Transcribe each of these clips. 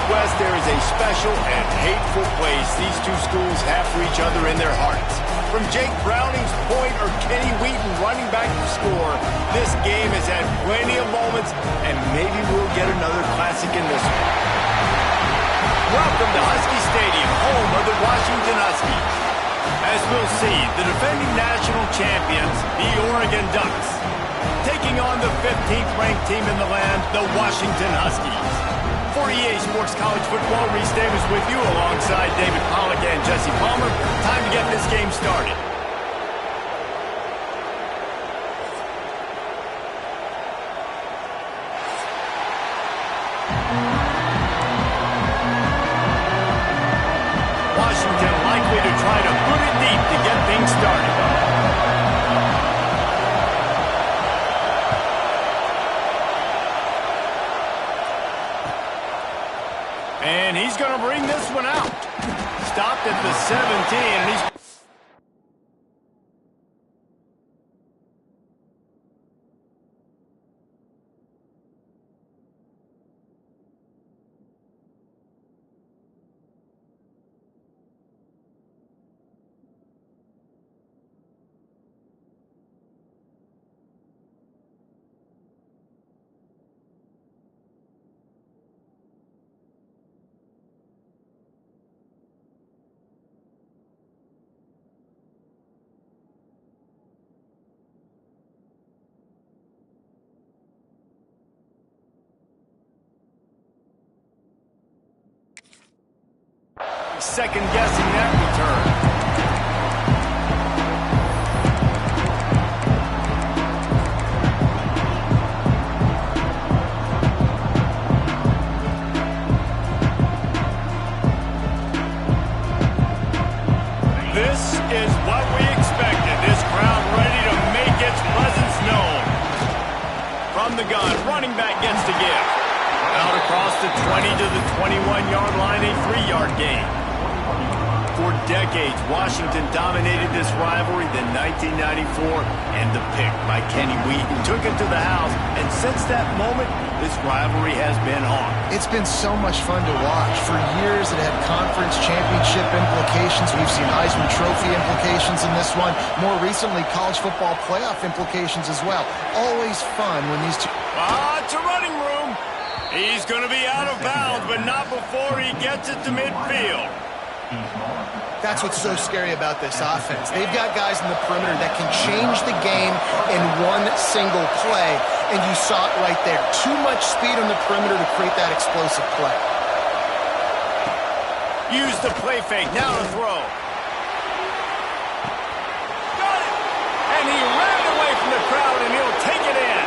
Northwest, there is a special and hateful place these two schools have for each other in their hearts. From Jake Browning's point or Kenny Wheaton running back to score, this game has had plenty of moments, and maybe we'll get another classic in this one. Welcome to Husky Stadium, home of the Washington Huskies. As we'll see, the defending national champions, the Oregon Ducks, taking on the 15th ranked team in the land, the Washington Huskies. For EA Sports College Football, Reese Davis with you alongside David Pollack and Jesse Palmer. Time to get this game started. Washington likely to try to put it deep to get things started. And he's going to bring this one out. Stopped at the 17, and he's... second-guessing that return. This is what we expected. This crowd ready to make its presence known. From the gun, running back gets to give. Out across the 20 to the 21-yard line, a 3-yard gain. For decades, Washington dominated this rivalry. Then 1994, and the pick by Kenny Wheaton took it to the house. And since that moment, this rivalry has been on. It's been so much fun to watch. For years, it had conference championship implications. We've seen Heisman Trophy implications in this one. More recently, college football playoff implications as well. Always fun when these two... It's a running room. He's going to be out of bounds, but not before he gets it to midfield. That's what's so scary about this offense. They've got guys in the perimeter that can change the game in one single play, and you saw it right there. Too much speed on the perimeter to create that explosive play. Use the play fake, now to throw. Got it! And he ran away from the crowd, and he'll take it in.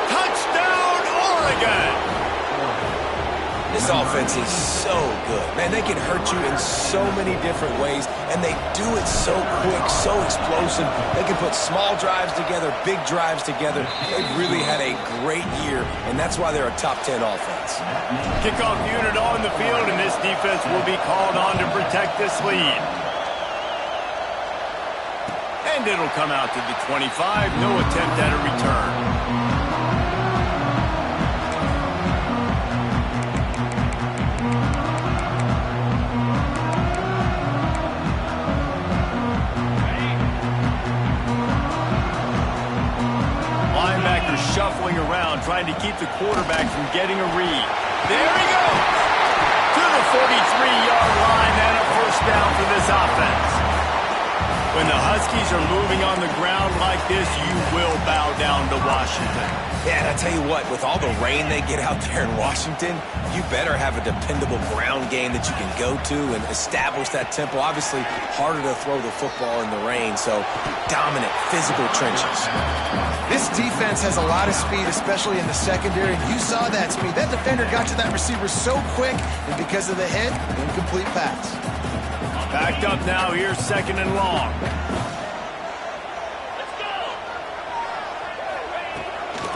Touchdown, Oregon! This offense is so good. Man, they can hurt you in so many different ways, and they do it so quick, so explosive. They can put small drives together, big drives together. They've really had a great year, and that's why they're a top 10 offense. Kickoff unit on the field, and this defense will be called on to protect this lead. And it'll come out to the 25. No attempt at a return. Shuffling around, trying to keep the quarterback from getting a read. There he goes! To the 43-yard line, and a first down for this offense. When the Huskies are moving on the ground like this, you will bow down to Washington. Yeah, and I tell you what, with all the rain they get out there in Washington, you better have a dependable ground game that you can go to and establish that tempo. Obviously, harder to throw the football in the rain, so dominant physical trenches. This defense has a lot of speed, especially in the secondary. You saw that speed. That defender got to that receiver so quick, and because of the hit, incomplete pass. Backed up now, here's second and long.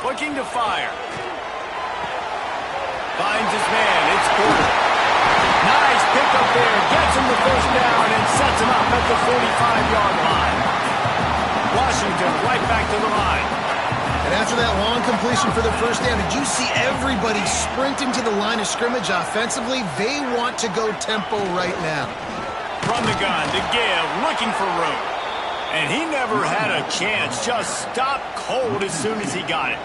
Looking to fire. Finds his man, it's Porter. Nice pickup there, gets him the first down and sets him up at the 45-yard line. Washington right back to the line. And after that long completion for the first down, did you see everybody sprinting to the line of scrimmage offensively? They want to go tempo right now. From the gun to give, looking for room. And he never had a chance, just stopped cold as soon as he got it.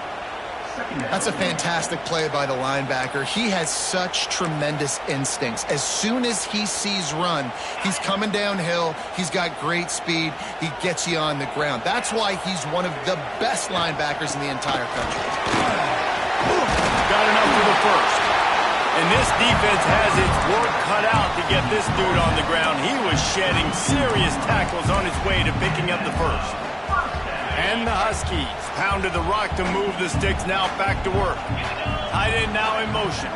That's a fantastic play by the linebacker. He has such tremendous instincts. As soon as he sees run, he's coming downhill. He's got great speed. He gets you on the ground. That's why he's one of the best linebackers in the entire country. Got enough for the first. And this defense has its work cut out to get this dude on the ground. He was shedding serious tackles on his way to picking up the first. And the Huskies pounded the rock to move the sticks, now back to work. Tight end now in motion.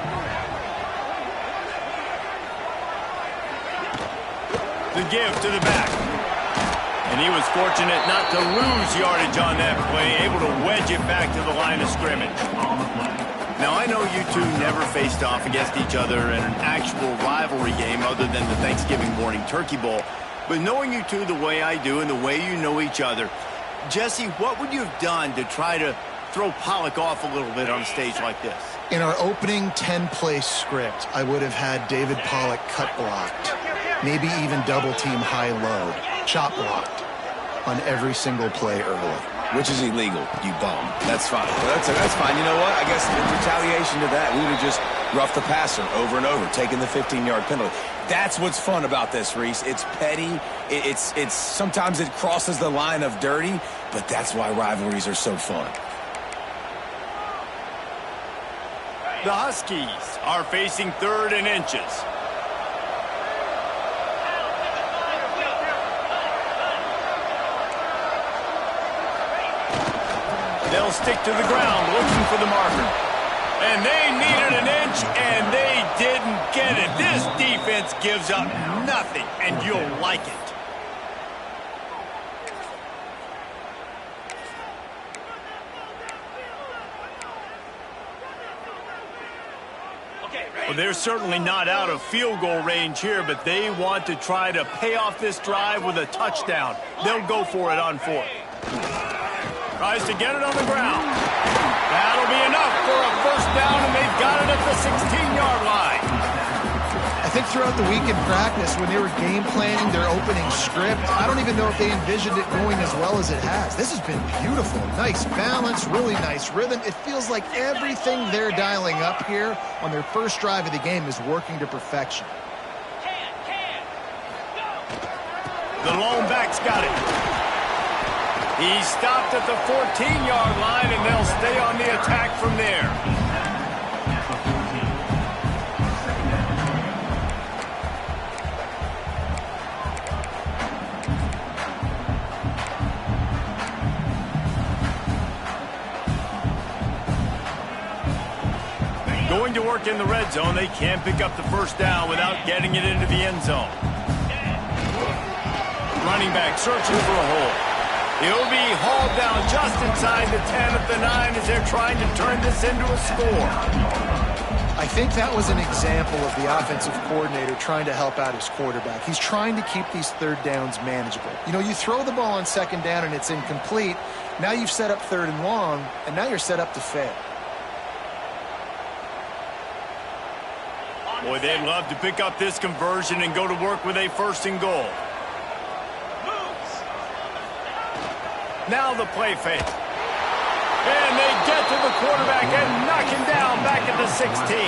The give to the back. And he was fortunate not to lose yardage on that play, able to wedge it back to the line of scrimmage. Now, I know you two never faced off against each other in an actual rivalry game other than the Thanksgiving morning Turkey Bowl. But knowing you two the way I do and the way you know each other, Jesse, what would you have done to try to throw Pollock off a little bit on a stage like this? In our opening 10-play script, I would have had David Pollock cut blocked, maybe even double-team high-low, chop blocked on every single play early. Which is illegal, you bum. That's fine. That's fine. You know what? I guess in retaliation to that, we would have just roughed the passer over and over, taking the 15-yard penalty. That's what's fun about this, Reese. It's petty. It's sometimes it crosses the line of dirty, but that's why rivalries are so fun. The Huskies are facing 3rd and inches. They'll stick to the ground looking for the marker. And they needed an inch, and they didn't get it. This defense gives up nothing, and you'll like it. Well, they're certainly not out of field goal range here, but they want to try to pay off this drive with a touchdown. They'll go for it on 4th. Tries to get it on the ground. That'll be enough for a first down, and they've got it at the 16-yard line. I think throughout the week in practice, when they were game planning their opening script, I don't even know if they envisioned it going as well as it has. This has been beautiful. Nice balance, really nice rhythm. It feels like everything they're dialing up here on their first drive of the game is working to perfection. The lone back's got it. He stopped at the 14-yard line, and they'll stay on the attack from there. Going to work in the red zone, they can't pick up the first down without getting it into the end zone. Running back searching for a hole. He'll be hauled down just inside the 10 at the 9 as they're trying to turn this into a score. I think that was an example of the offensive coordinator trying to help out his quarterback. He's trying to keep these 3rd downs manageable. You know, you throw the ball on 2nd down and it's incomplete. Now you've set up 3rd and long, and now you're set up to fail. Boy, they'd love to pick up this conversion and go to work with a 1st and goal. Now the play fake. And they get to the quarterback and knock him down back at the 16.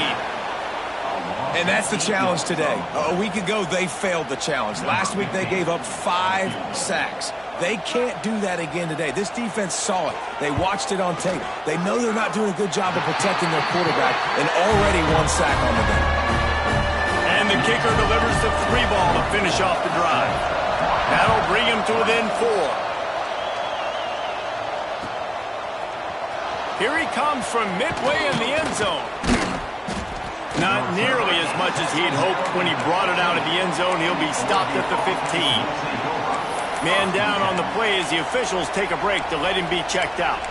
And that's the challenge today. A week ago, they failed the challenge. Last week, they gave up 5 sacks. They can't do that again today. This defense saw it. They watched it on tape. They know they're not doing a good job of protecting their quarterback, and already 1 sack on the day. And the kicker delivers the 3 ball to finish off the drive. That'll bring him to within 4. Here he comes from midway in the end zone. Not nearly as much as he'd hoped when he brought it out of the end zone. He'll be stopped at the 15. Man down on the play as the officials take a break to let him be checked out.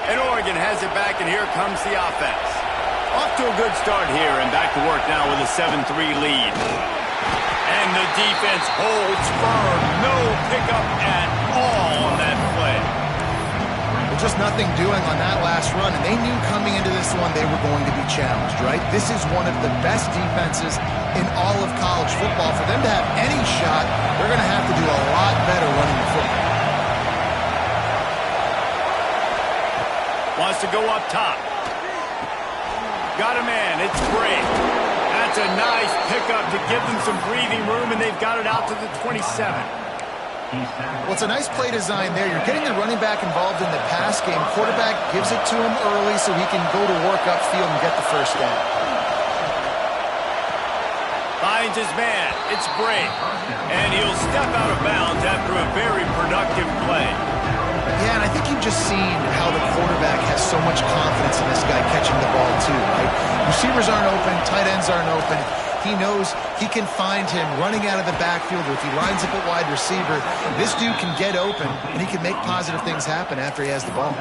And Oregon has it back, and here comes the offense. Off to a good start here, and back to work now with a 7-3 lead. And the defense holds firm. No pickup at all on that play. Just nothing doing on that last run, and they knew coming into this one they were going to be challenged, right? This is one of the best defenses in all of college football. For them to have any shot, they're going to have to do a lot better running the football. Wants to go up top. Got a man. It's great. That's a nice pickup to give them some breathing room, and they've got it out to the 27. Well, it's a nice play design there. You're getting the running back involved in the pass game. Quarterback gives it to him early so he can go to work upfield and get the first down. Finds his man. It's great. And he'll step out of bounds after a very productive play. Yeah, and I think you've just seen how the quarterback has so much confidence in this guy catching the ball too, right? Receivers aren't open, tight ends aren't open. He knows he can find him running out of the backfield, or if he lines up at wide receiver, this dude can get open, and he can make positive things happen after he has the ball.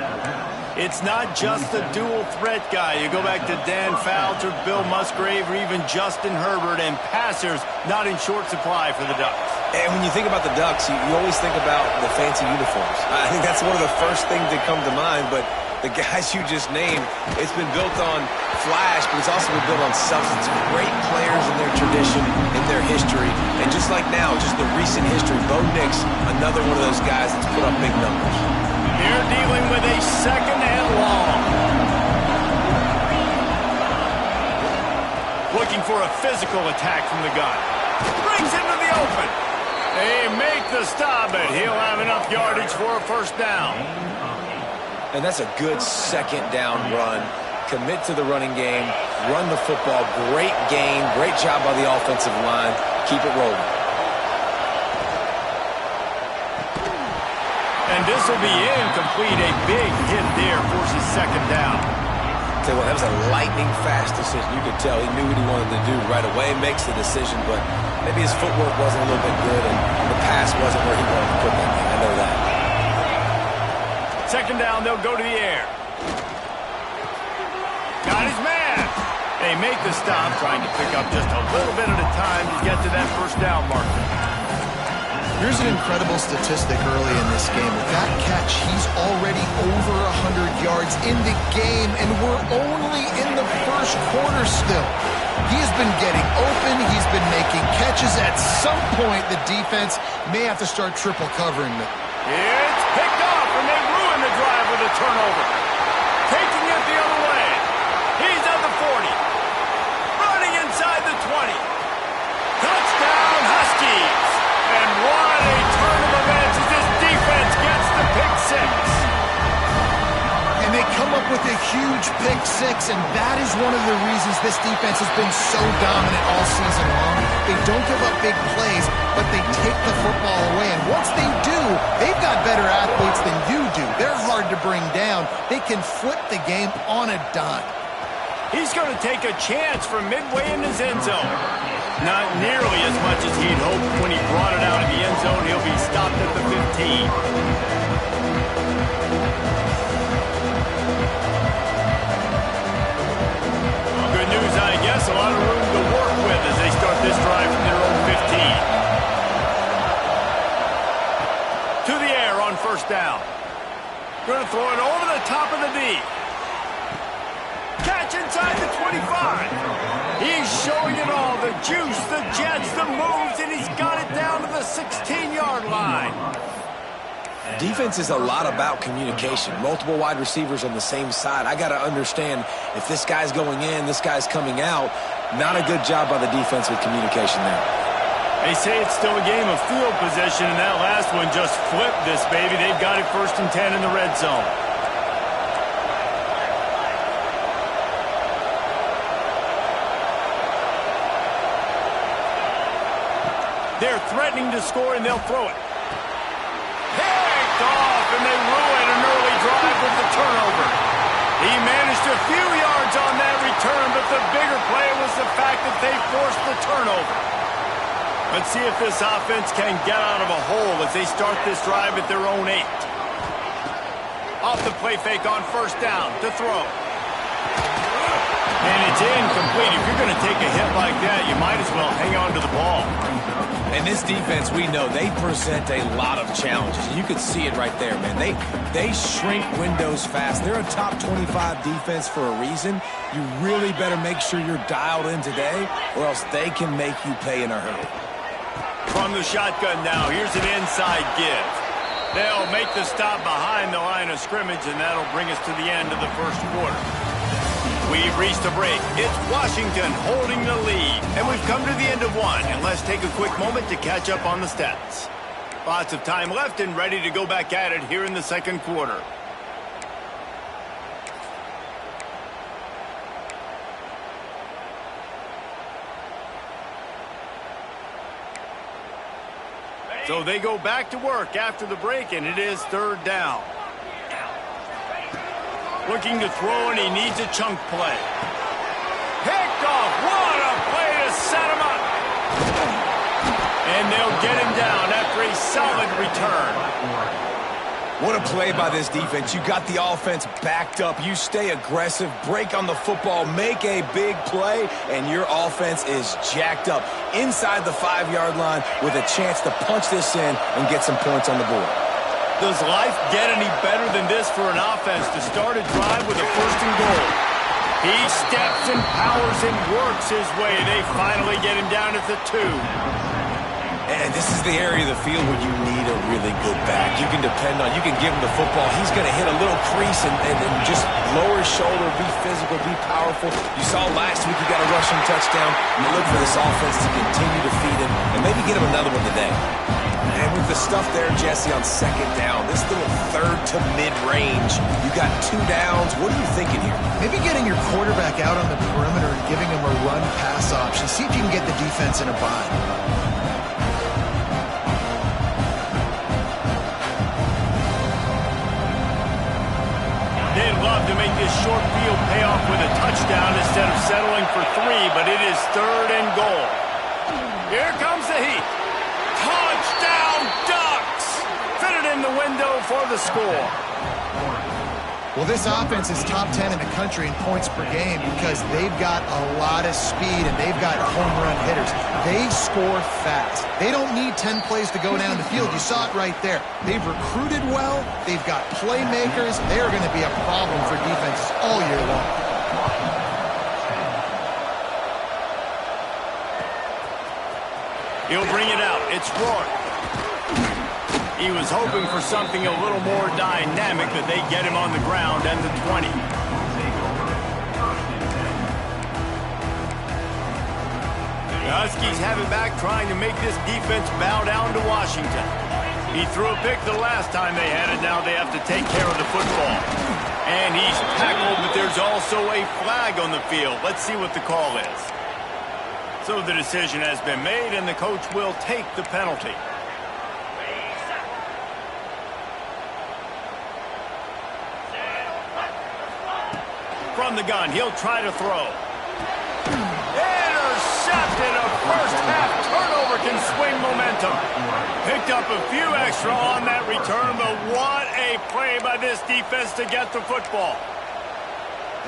It's not just the dual threat guy. You go back to Dan Fouts or Bill Musgrave or even Justin Herbert, and passers not in short supply for the Ducks. And when you think about the Ducks, you always think about the fancy uniforms. I think that's one of the first things that come to mind, but the guys you just named, it's been built on flash, but it's also been built on substance. Great players in their tradition, in their history, and just like now, just the recent history, Bo Nix, another one of those guys that's put up big numbers. You're dealing with a second and long. Looking for a physical attack from the gun. Brings into the open. They make the stop, but he'll have enough yardage for a first down. And that's a good second down run. Commit to the running game, run the football, great gain, great job by the offensive line. Keep it rolling. And this will be incomplete. A big hit there forces second down. Tell you what, that was a lightning-fast decision. You could tell he knew what he wanted to do right away, makes the decision, but maybe his footwork wasn't a little bit good, and the pass wasn't where he wanted to put that thing. I know that. Second down, they'll go to the air. Got his man. They make the stop, trying to pick up just a little bit at a time to get to that first down marker. Here's an incredible statistic early in this game. With that catch, he's already over 100 yards in the game, and we're only in the first quarter still. He has been getting open. He's been making catches. At some point, the defense may have to start triple covering them. It's picked off, and they ruin the drive with a turnover. Taking it the other way. He's at the 40. Running inside the 20. Touchdown, Huskies. And what a turn of events as this defense gets the pick six. And they come up with a huge pick six, and that is one of the reasons this defense has been so dominant all season long. They don't give up big plays, but they take the football away. And once they do, they've got better athletes than you do. They're hard to bring down. They can flip the game on a dime. He's going to take a chance from midway in his end zone. Not nearly as much as he'd hoped when he brought it out of the end zone. He'll be stopped at the 15. Good news, I guess. A lot of room to work with as they start this drive from their own 15. To the air on first down. Going to throw it over the top of the D. Catch inside the 25. He's showing it all. The juice, the jets, the moves, and he's got it down to the 16-yard line. Defense is a lot about communication. Multiple wide receivers on the same side. I got to understand if this guy's going in, this guy's coming out. Not a good job by the defense with communication there. They say it's still a game of field position, and that last one just flipped this baby. They've got it 1st and 10 in the red zone. They're threatening to score, and they'll throw it. Picked off, and they ruin an early drive with the turnover. He managed a few yards on that return, but the bigger play was the fact that they forced the turnover. Let's see if this offense can get out of a hole as they start this drive at their own 8. Off the play fake on first down to throw. And it's incomplete. If you're going to take a hit like that, you might as well hang on to the ball. And this defense, we know, they present a lot of challenges. You could see it right there, man. They shrink windows fast. They're a top 25 defense for a reason. You really better make sure you're dialed in today, or else they can make you pay in a hurry. From the shotgun now, here's an inside give. They'll make the stop behind the line of scrimmage, and that'll bring us to the end of the first quarter. We've reached a break. It's Washington holding the lead, and we've come to the end of one. And let's take a quick moment to catch up on the stats. Lots of time left and ready to go back at it here in the second quarter. So they go back to work after the break, and it is third down. Looking to throw, and he needs a chunk play. Picked off. What a play to set him up. And they'll get him down after a solid return. What a play by this defense. You got the offense backed up. You stay aggressive, break on the football, make a big play, and your offense is jacked up inside the 5-yard line with a chance to punch this in and get some points on the board. Does life get any better than this for an offense to start a drive with a first and goal? He steps and powers and works his way. They finally get him down at the 2. And this is the area of the field where you need a really good back. You can depend on, you can give him the football. He's going to hit a little crease and just lower his shoulder, be physical, be powerful. You saw last week he got a rushing touchdown. You look for this offense to continue to feed him and maybe get him another one today. And with the stuff there, Jesse, on second down, this little third to mid-range, you got 2 downs. What are you thinking here? Maybe getting your quarterback out on the perimeter and giving him a run-pass option. See if you can get the defense in a bind. They'd love to make this short field pay off with a touchdown instead of settling for 3, but it is third and goal. Here comes the heat. Touchdown Ducks! Fitted in the window for the score. Well, this offense is top 10 in the country in points per game because they've got a lot of speed and they've got home run hitters. They score fast. They don't need 10 plays to go down the field. You saw it right there. They've recruited well. They've got playmakers. They're going to be a problem for defenses all year long. He'll bring it out. It's Rourke. He was hoping for something a little more dynamic, but they get him on the ground and the 20. The Huskies have it back, trying to make this defense bow down to Washington. He threw a pick the last time they had it. Now they have to take care of the football. And he's tackled, but there's also a flag on the field. Let's see what the call is. So the decision has been made, and the coach will take the penalty. From the gun, he'll try to throw. Intercepted. A first-half turnover can swing momentum. Picked up a few extra on that return, but what a play by this defense to get the football.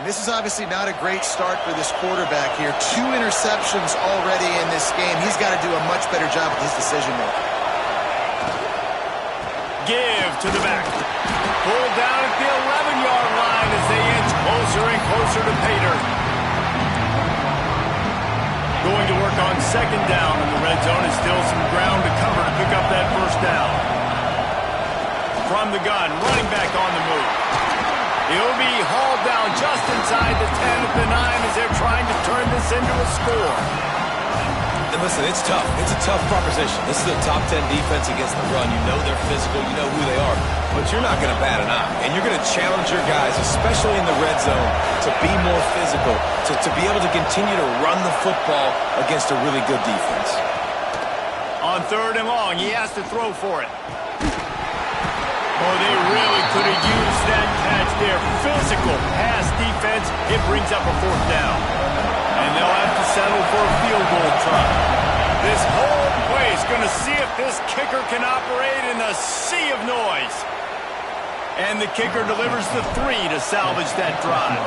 And this is obviously not a great start for this quarterback here. 2 interceptions already in this game. He's got to do a much better job with his decision-making. Give to the back. Pulled down at the 11-yard line as they inch closer and closer to Pater. Going to work on second down in the red zone. Is still some ground to cover to pick up that first down. From the gun, running back on the move. He'll be hauled down just inside the 10 at the 9 as they're trying to turn this into a score. And listen, it's tough. It's a tough proposition. This is a top 10 defense against the run. You know they're physical. You know who they are. But you're not going to bat an eye. And you're going to challenge your guys, especially in the red zone, to be more physical, to be able to continue to run the football against a really good defense. On third and long, he has to throw for it. Oh, they really could have used that catch there. Physical pass defense. It brings up a fourth down. And they'll have to settle for a field goal try. This whole play is going to see if this kicker can operate in a sea of noise. And the kicker delivers the 3 to salvage that drive.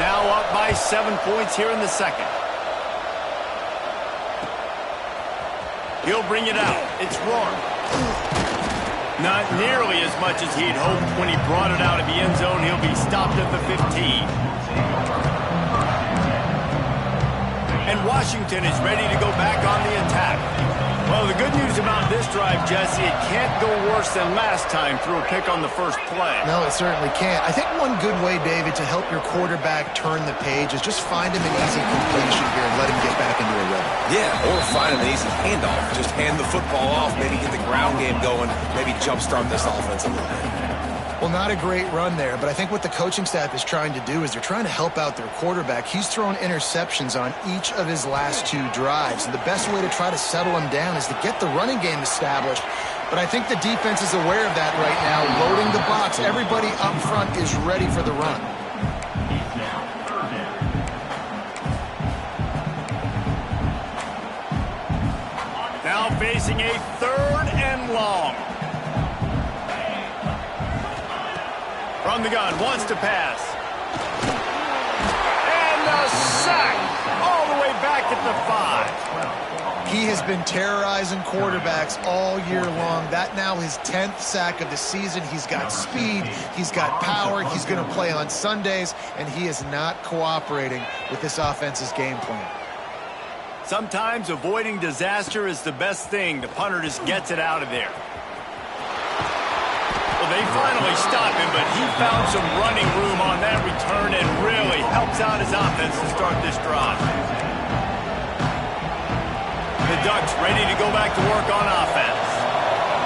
Now up by 7 points here in the second. He'll bring it out. It's Rourke. Not nearly as much as he'd hoped when he brought it out of the end zone. He'll be stopped at the 15. And Washington is ready to go back on the attack. Well, the good news about this drive, Jesse, it can't go worse than last time through a pick on the first play. No, it certainly can't. I think one good way, David, to help your quarterback turn the page is just find him an easy completion here and let him get back into a rhythm. Yeah, or find an easy handoff. Just hand the football off, maybe get the ground game going, maybe jumpstart this offense a little bit. Well, not a great run there, but I think what the coaching staff is trying to do is they're trying to help out their quarterback. He's thrown interceptions on each of his last 2 drives, and the best way to try to settle him down is to get the running game established. But I think the defense is aware of that right now, loading the box. Everybody up front is ready for the run. Now facing a 3rd and long. From the gun, wants to pass. And a sack all the way back at the 5. He has been terrorizing quarterbacks all year long. That now his 10th sack of the season. He's got speed. He's got power. He's going to play on Sundays, and he is not cooperating with this offense's game plan. Sometimes avoiding disaster is the best thing. The punter just gets it out of there. Well, they finally stop him, but he found some running room on that return and really helps out his offense to start this drive. The Ducks ready to go back to work on offense.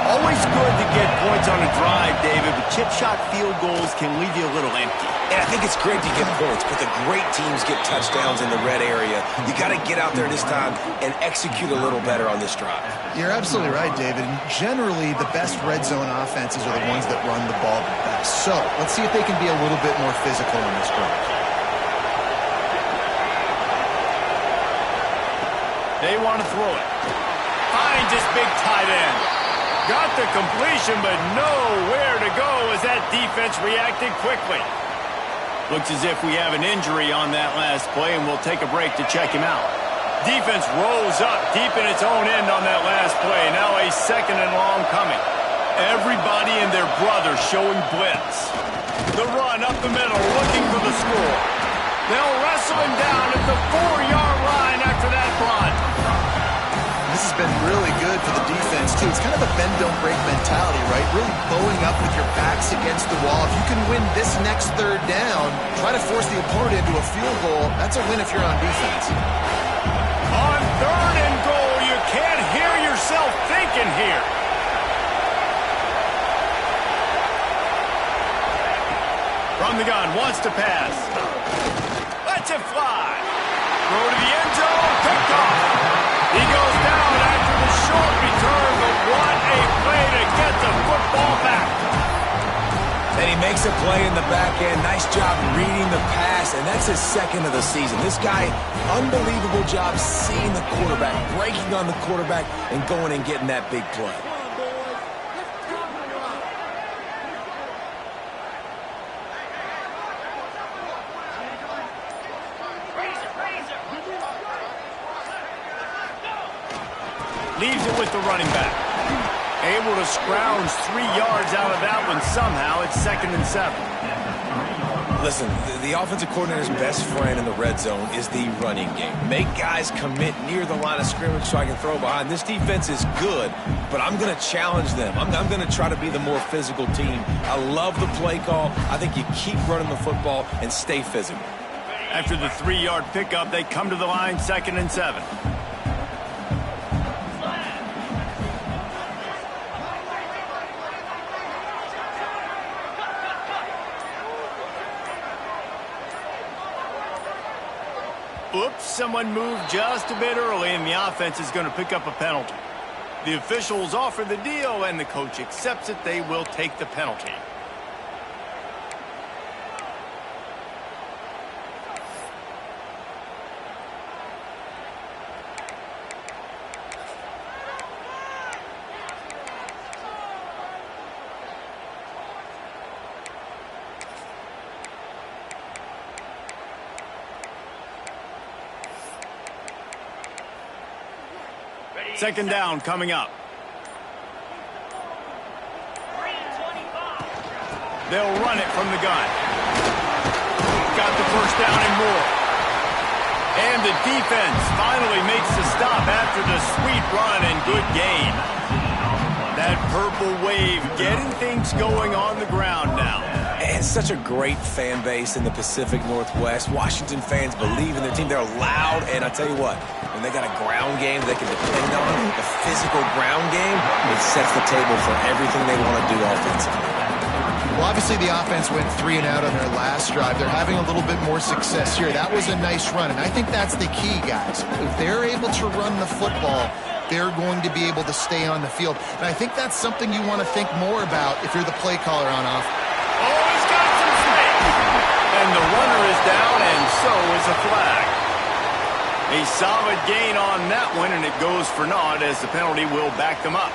Always good to get points on a drive, David, but chip shot field goals can leave you a little empty. And I think it's great to get points, but the great teams get touchdowns in the red area. You got to get out there this time and execute a little better on this drive. You're absolutely right, David. And generally, the best red zone offenses are the ones that run the ball the best. So let's see if they can be a little bit more physical in this drive. They want to throw it. Finds this big tight end. Got the completion, but nowhere to go as that defense reacted quickly. Looks as if we have an injury on that last play, and we'll take a break to check him out. Defense rolls up deep in its own end on that last play. Now a 2nd and long coming. Everybody and their brother showing blitz. The run up the middle, looking for the score. They'll wrestle him down at the 4-yard line after that run. This has been really good for the defense, too. It's kind of a bend-don't-break mentality, right? Really bowing up with your backs against the wall. If you can win this next 3rd down, try to force the opponent into a field goal, that's a win if you're on defense. On 3rd and goal, you can't hear yourself thinking here. From the gun, wants to pass. Lets it fly. Throw to the end zone, picked off. He goes down after the short return, but what a play to get the football back. And he makes a play in the back end. Nice job reading the pass, and that's his 2nd of the season. This guy, unbelievable job seeing the quarterback, breaking on the quarterback, and going and getting that big play. Leaves it with the running back. Able to scrounge 3 yards out of that one somehow. It's 2nd and 7. Listen, the offensive coordinator's best friend in the red zone is the running game. Make guys commit near the line of scrimmage so I can throw behind. This defense is good, but I'm going to challenge them. I'm going to try to be the more physical team. I love the play call. I think you keep running the football and stay physical. After the 3-yard pickup, they come to the line, 2nd and 7. Oops, someone moved just a bit early, and the offense is going to pick up a penalty. The officials offer the deal, and the coach accepts it. They will take the penalty. Second down coming up. They'll run it from the gun. Got the first down and more. And the defense finally makes the stop after the sweet run and good gain. That purple wave getting things going on the ground now. And such a great fan base in the Pacific Northwest. Washington fans believe in their team. They're loud, and I tell you what, when they got a ground game they can depend on, the physical ground game, it sets the table for everything they want to do offensively. Well, obviously the offense went 3 and out on their last drive. They're having a little bit more success here. That was a nice run, and I think that's the key, guys. If they're able to run the football, they're going to be able to stay on the field. And I think that's something you want to think more about if you're the play caller on offense. Oh, he's got some space. And the runner is down, and so is a flag. A solid gain on that one, and it goes for naught as the penalty will back them up.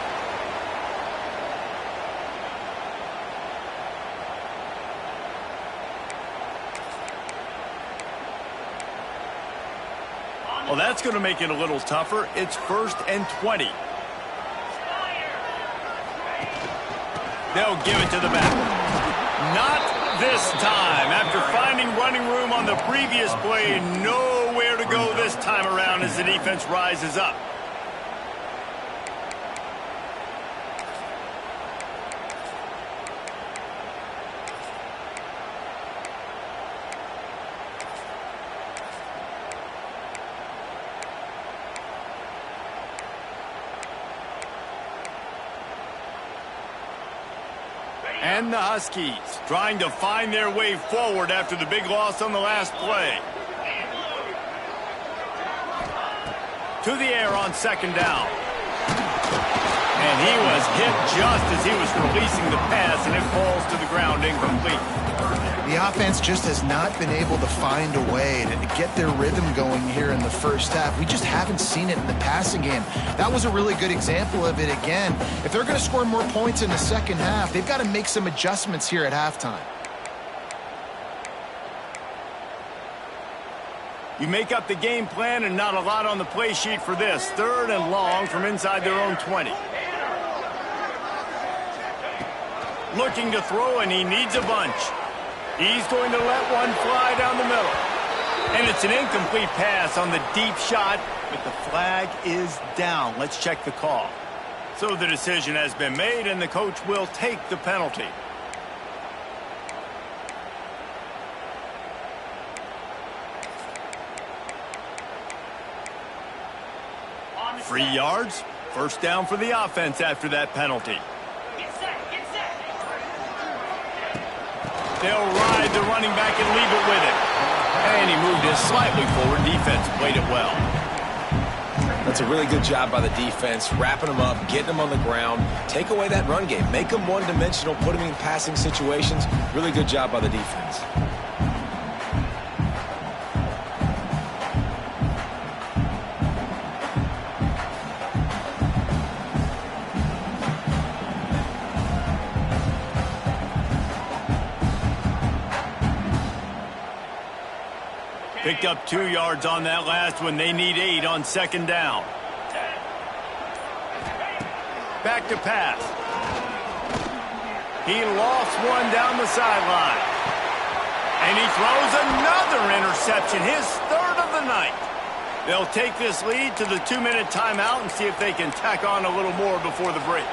Well, that's going to make it a little tougher. It's 1st and 20. They'll give it to the back. Not this time. After finding running room on the previous play, nowhere to go this time around as the defense rises up. And the Huskies trying to find their way forward after the big loss on the last play. To the air on second down. And he was hit just as he was releasing the pass, and it falls to the ground incomplete. The offense just has not been able to find a way to get their rhythm going here in the first half. We just haven't seen it in the passing game. That was a really good example of it again. If they're going to score more points in the second half, they've got to make some adjustments here at halftime. You make up the game plan and not a lot on the play sheet for this. 3rd and long from inside their own 20. Looking to throw, and he needs a bunch. He's going to let one fly down the middle. And it's an incomplete pass on the deep shot, but the flag is down. Let's check the call. So the decision has been made, and the coach will take the penalty. Free yards, first down for the offense after that penalty. They'll ride the running back and leave it with him. And he moved it slightly forward. Defense played it well. That's a really good job by the defense, wrapping them up, getting them on the ground. Take away that run game. Make them one-dimensional, put them in passing situations. Really good job by the defense. Picked up 2 yards on that last one. They need 8 on second down. Back to pass. He lost one down the sideline. And he throws another interception, his 3rd of the night. They'll take this lead to the 2-minute timeout and see if they can tack on a little more before the break.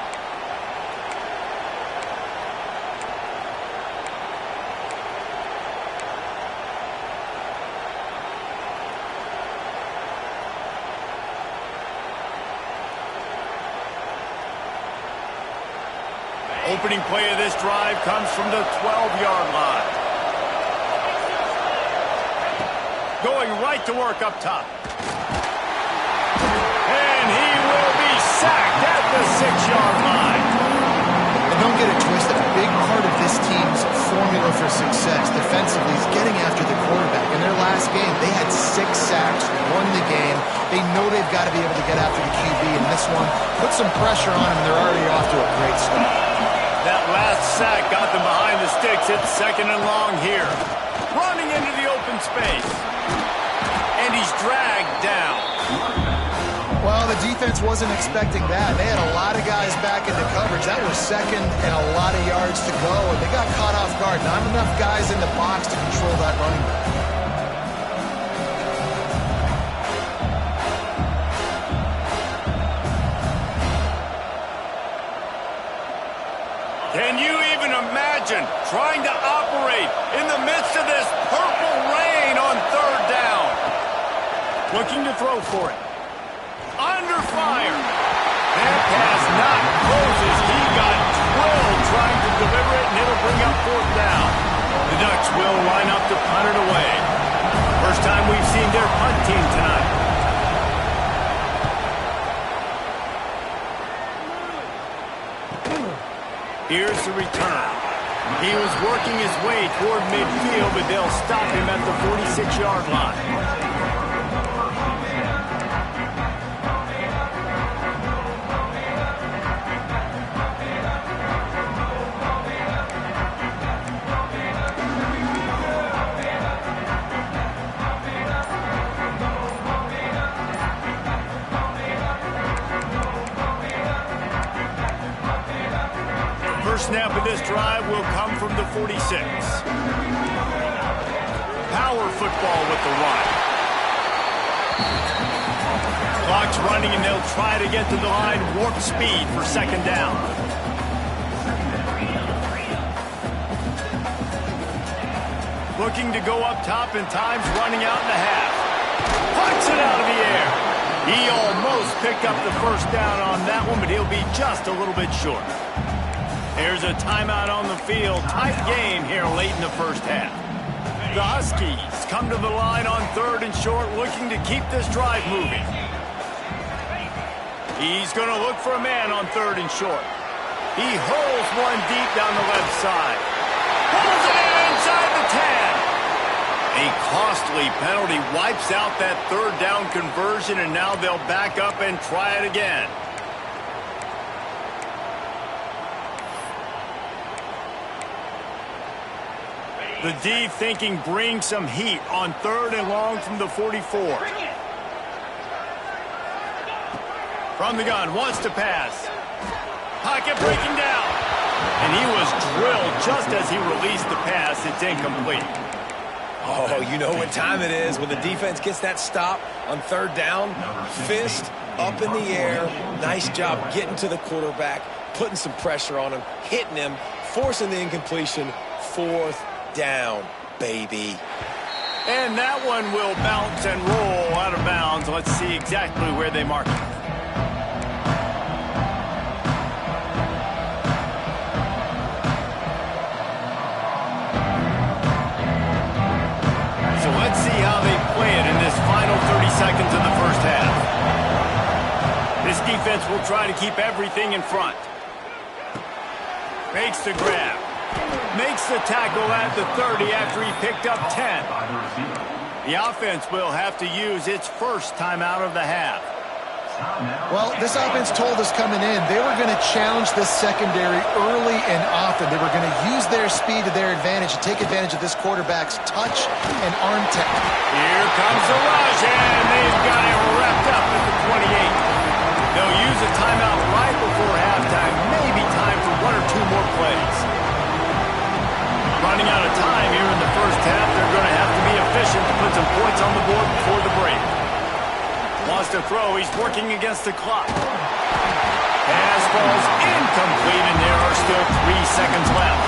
Opening play of this drive comes from the 12-yard line. Going right to work up top. And he will be sacked at the 6-yard line. And don't get it twisted. A big part of this team's formula for success defensively is getting after the quarterback. In their last game, they had 6 sacks, won the game. They know they've got to be able to get after the QB in this one. Put some pressure on them, and they're already off to a great start. That last sack got them behind the sticks. It's 2nd and long here. Running into the open space. And he's dragged down. Well, the defense wasn't expecting that. They had a lot of guys back into coverage. That was second and a lot of yards to go, and they got caught off guard. Not enough guys in the box to control that running back. Can you even imagine trying to operate in the midst of this purple rain on third down? Looking to throw for it. Under fire. That pass not closes. He got drilled trying to deliver it, and it'll bring up fourth down. The Ducks will line up to punt it away. First time we've seen their punt team tonight. Here's the return. He was working his way toward midfield, but they'll stop him at the 46-yard line. First snap of this drive will come from the 46. Power football with the run. Clock's running, and they'll try to get to the line. Warp speed for second down. Looking to go up top, and time's running out in the half. Puts it out of the air. He almost picked up the first down on that one, but he'll be just a little bit short. There's a timeout on the field. Tight game here late in the first half. The Huskies come to the line on third and short, looking to keep this drive moving. He's going to look for a man on third and short. He hurls one deep down the left side. Pulls it in inside the 10. A costly penalty wipes out that third down conversion, and now they'll back up and try it again. The D thinking bring some heat on third and long from the 44. From the gun, wants to pass. Pocket breaking down. And he was drilled just as he released the pass. It's incomplete. Oh, you know what time it is when the defense gets that stop on third down. Fist up in the air. Nice job getting to the quarterback, putting some pressure on him, hitting him, forcing the incompletion. Fourth down, baby. And that one will bounce and roll out of bounds. Let's see exactly where they mark it. So let's see how they play it in this final 30 seconds of the first half. This defense will try to keep everything in front. Makes the grab. Makes the tackle at the 30 after he picked up 10. The offense will have to use its first timeout of the half. Well, this offense told us coming in they were going to challenge this secondary early and often. They were going to use their speed to their advantage and take advantage of this quarterback's touch and arm tech. Here comes the rush, and they've got it wrapped up at the 28. They'll use a timeout right before halftime. Maybe time for one or two more plays. Running out of time here in the first half. They're going to have to be efficient to put some points on the board before the break. Wants to throw. He's working against the clock. Pass falls incomplete, and there are still 3 seconds left.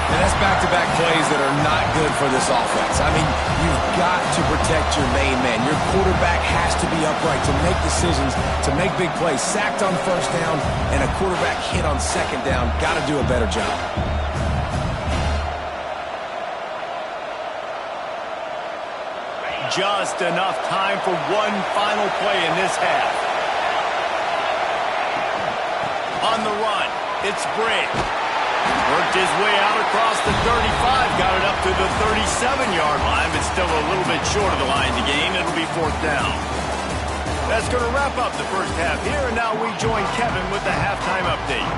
And that's back-to-back plays that are not good for this offense. I mean, you've got to protect your main man. Your quarterback has to be upright to make decisions, to make big plays. Sacked on first down and a quarterback hit on second down. Got to do a better job. Just enough time for one final play in this half. On the run, it's Briggs. Worked his way out across the 35, got it up to the 37-yard line, but still a little bit short of the line to gain. It'll be fourth down. That's going to wrap up the first half here, and now we join Kevin with the halftime update.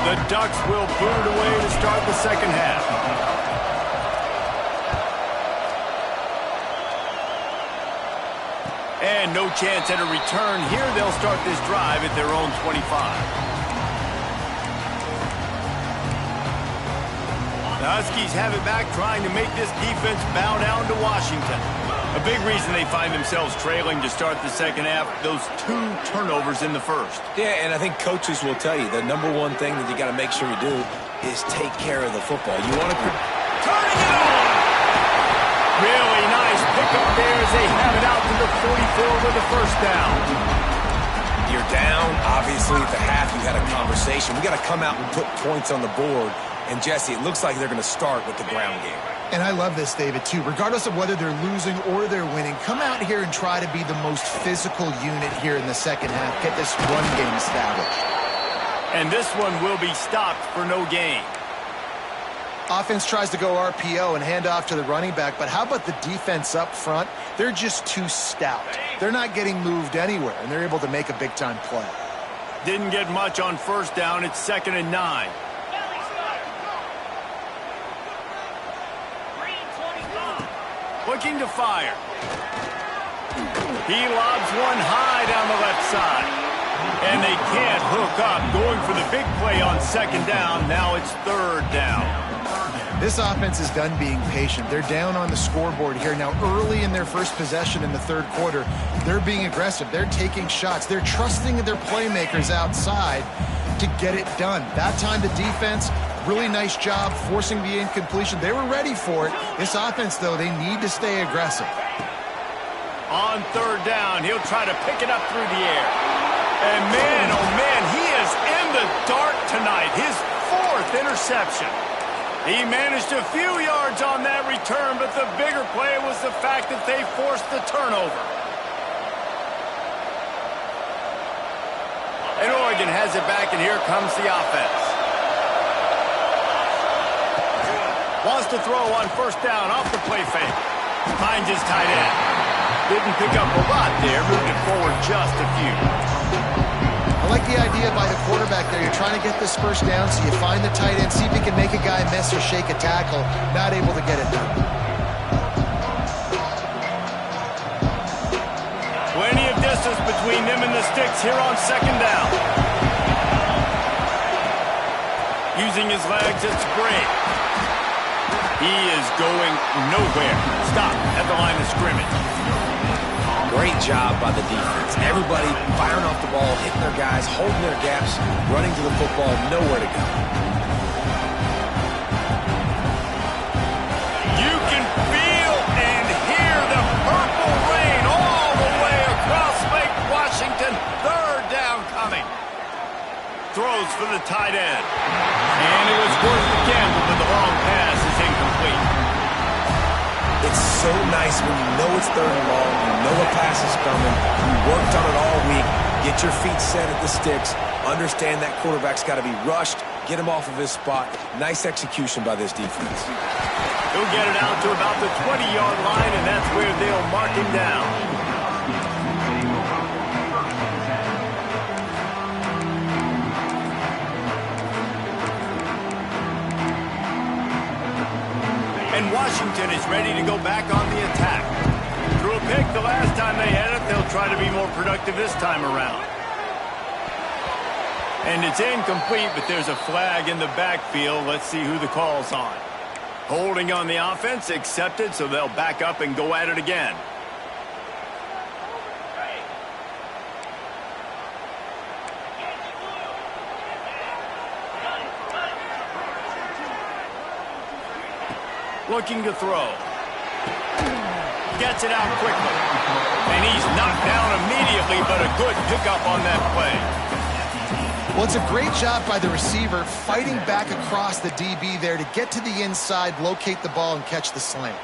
The The Ducks will boot it away to start the second half. And no chance at a return here. They'll start this drive at their own 25. The Huskies have it back, trying to make this defense bow down to Washington. A big reason they find themselves trailing to start the second half, those 2 turnovers in the first. Yeah, and I think coaches will tell you the number one thing that you got to make sure you do is take care of the football. You want to... Turning it on! Really nice pickup there as they have it out to the 44 with the first down. You're down. Obviously, at the half, you had a conversation. We got to come out and put points on the board. And, Jesse, it looks like they're going to start with the ground game. And I love this, David, too. Regardless of whether they're losing or they're winning, come out here and try to be the most physical unit here in the second half. Get this run game established. And this one will be stopped for no gain. Offense tries to go RPO and hand off to the running back, but how about the defense up front? They're just too stout. They're not getting moved anywhere, and they're able to make a big-time play. Didn't get much on first down. It's 2nd and 9. Looking to fire. He lobs one high down the left side. And they can't hook up. Going for the big play on 2nd down. Now it's 3rd down. This offense is done being patient. They're down on the scoreboard here. Now, early in their first possession in the 3rd quarter, they're being aggressive. They're taking shots. They're trusting their playmakers outside to get it done. That time, the defense, really nice job forcing the incompletion. They were ready for it. This offense, though, they need to stay aggressive. On 3rd down, he'll try to pick it up through the air. And man, oh man, he is in the dark tonight. His 4th interception. He managed a few yards on that return, but the bigger play was the fact that they forced the turnover. And Oregon has it back, and here comes the offense. Wants to throw on 1st down off the play fake. Finds his tight end. Didn't pick up a lot there, moved it forward just a few. I like the idea by the quarterback there. You're trying to get this first down, so you find the tight end, see if he can make a guy miss or shake a tackle. Not able to get it done. Plenty of distance between them and the sticks here on 2nd down. Using his legs, it's great. He is going nowhere. Stop at the line of scrimmage. Great job by the defense. Everybody firing off the ball, hitting their guys, holding their gaps, running to the football, nowhere to go. You can feel and hear the purple rain all the way across Lake Washington. 3rd down coming. Throws for the tight end. And it was worth the gamble, but the long pass is incomplete. It's so nice when you know it's 3rd and long, you know a pass is coming, you worked on it all week, get your feet set at the sticks, understand that quarterback's got to be rushed, get him off of his spot. Nice execution by this defense. He'll get it out to about the 20-yard line, and that's where they'll mark him down. And Washington is ready to go back on the attack. Threw a pick the last time they had it. They'll try to be more productive this time around. And it's incomplete, but there's a flag in the backfield. Let's see who the call's on. Holding on the offense, accepted, so they'll back up and go at it again. Looking to throw. Gets it out quickly. And he's knocked down immediately, but a good pickup on that play. Well, it's a great job by the receiver fighting back across the DB there to get to the inside, locate the ball, and catch the slant.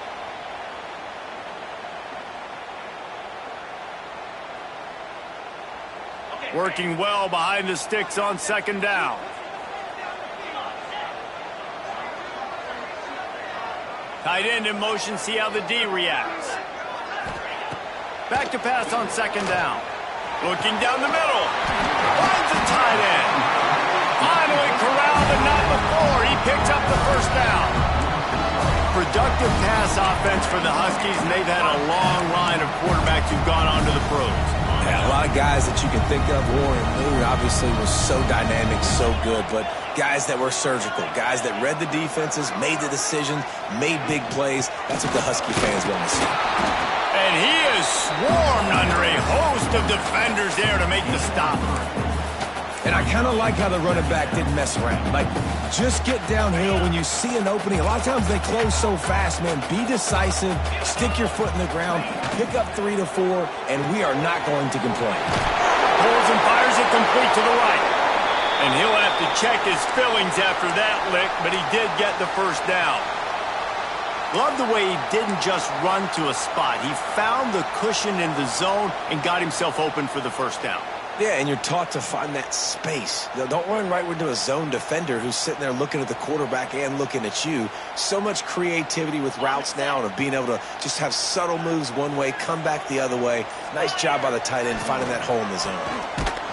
Working well behind the sticks on 2nd down. Tight end in motion, see how the D reacts. Back to pass on 2nd down. Looking down the middle. Finds a tight end. Finally corralled but not before. He picks up the first down. Productive pass offense for the Huskies, and they've had a long line of quarterbacks who've gone on to the pros. Yeah, a lot of guys that you can think of. Warren Moon obviously was so dynamic, so good, but guys that were surgical, guys that read the defenses, made the decisions, made big plays. That's what the Husky fans want to see. And he is swarmed under a host of defenders there to make the stop. And I kind of like how the running back didn't mess around. Like, just get downhill when you see an opening. A lot of times they close so fast, man. Be decisive, stick your foot in the ground, pick up 3 to 4, and we are not going to complain. Pulls and fires it complete to the right. And he'll have to check his fillings after that lick, but he did get the first down. Love the way he didn't just run to a spot. He found the cushion in the zone and got himself open for the first down. Yeah, and you're taught to find that space. Don't run right into a zone defender who's sitting there looking at the quarterback and looking at you. So much creativity with routes now and of being able to just have subtle moves one way, come back the other way. Nice job by the tight end finding that hole in the zone.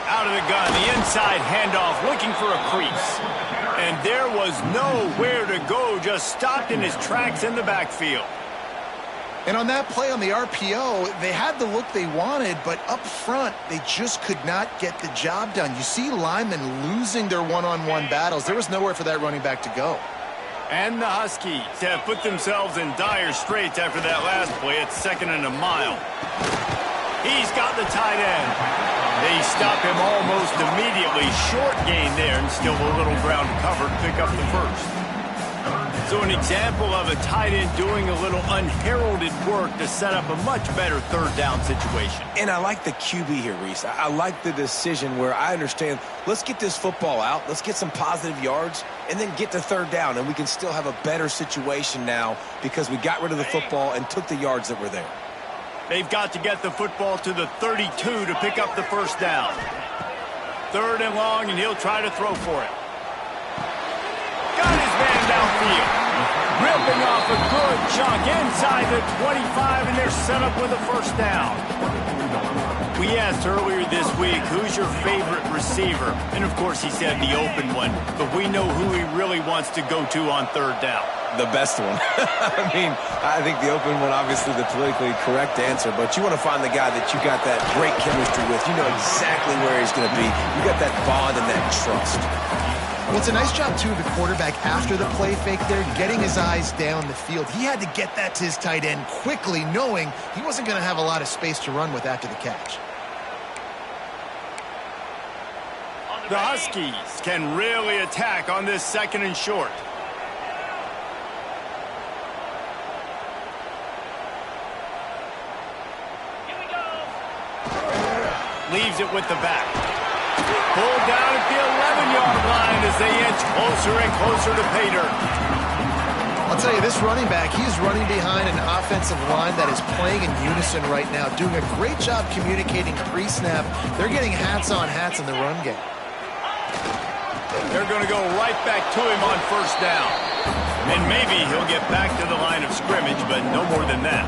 Out of the gun, the inside handoff, looking for a crease. And there was nowhere to go, just stopped in his tracks in the backfield. And on that play on the RPO, they had the look they wanted, but up front, they just could not get the job done. You see linemen losing their one-on-one battles. There was nowhere for that running back to go. And the Huskies have put themselves in dire straits after that last play at 2nd and a mile. He's got the tight end. They stop him almost immediately. Short gain there, and still a little ground covered. Pick up the first. So an example of a tight end doing a little unheralded work to set up a much better third down situation. And I like the QB here, Reese. I like the decision where I understand, let's get this football out, let's get some positive yards, and then get to third down, and we can still have a better situation now because we got rid of the football and took the yards that were there. They've got to get the football to the 32 to pick up the first down. 3rd and long, and he'll try to throw for it. Got his man downfield. Ripping off a good chunk inside the 25, and they're set up with a first down. We asked earlier this week, who's your favorite receiver? And, of course, he said the open one. But we know who he really wants to go to on third down. The best one. I mean, I think the open one, obviously the politically correct answer, but you want to find the guy that you got that great chemistry with. You know exactly where he's going to be. You got that bond and that trust. Well, it's a nice job, too, of the quarterback after the play fake there, getting his eyes down the field. He had to get that to his tight end quickly, knowing he wasn't going to have a lot of space to run with after the catch. The Huskies can really attack on this 2nd and short. Leaves it with the back. Pulled down at the 11-yard line as they inch closer and closer to pay dirt. I'll tell you, this running back, he's running behind an offensive line that is playing in unison right now, doing a great job communicating pre-snap. They're getting hats on hats in the run game. They're going to go right back to him on first down. And maybe he'll get back to the line of scrimmage, but no more than that.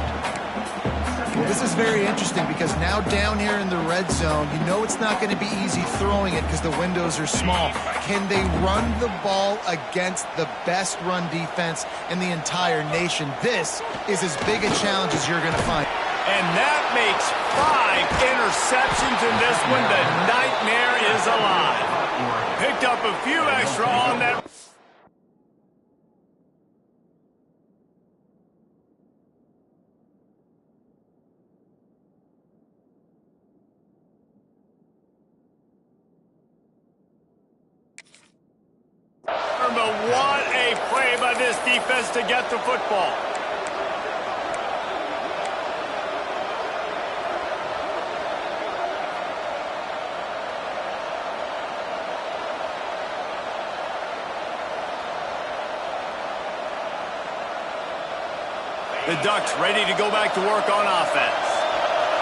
Well, this is very interesting because now down here in the red zone, you know it's not going to be easy throwing it because the windows are small. Can they run the ball against the best run defense in the entire nation? This is as big a challenge as you're going to find. And that makes 5 interceptions in this one. The nightmare is alive. Picked up a few extra on that. But what a play by this defense to get the football. The Ducks ready to go back to work on offense.